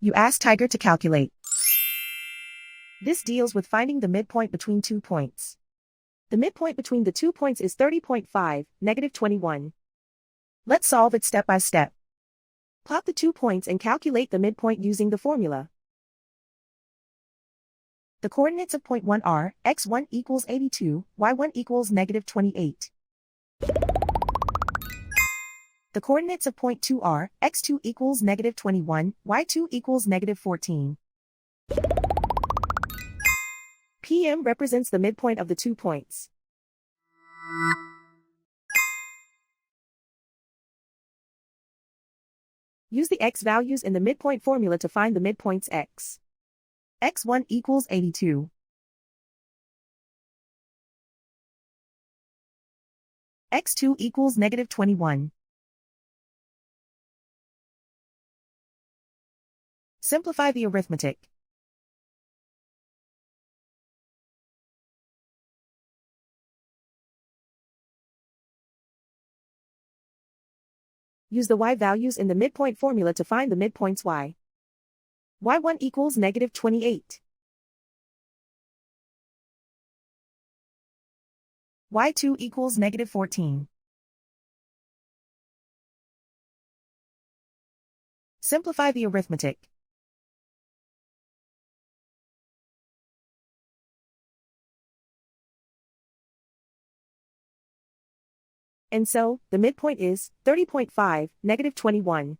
You ask Tiger to calculate. This deals with finding the midpoint between 2 points. The midpoint between the 2 points is 30.5, -21. Let's solve it step by step. Plot the 2 points and calculate the midpoint using the formula. The coordinates of point 1 are, x1 equals 82, y1 equals -28. The coordinates of point 2 are, x2 equals -21, y2 equals -14. PM represents the midpoint of the 2 points. Use the x values in the midpoint formula to find the midpoints x. x1 equals 82. x2 equals -21. Simplify the arithmetic. Use the y values in the midpoint formula to find the midpoints y. y1 equals -28. y2 equals -14. Simplify the arithmetic. And so, the midpoint is 30.5, -21.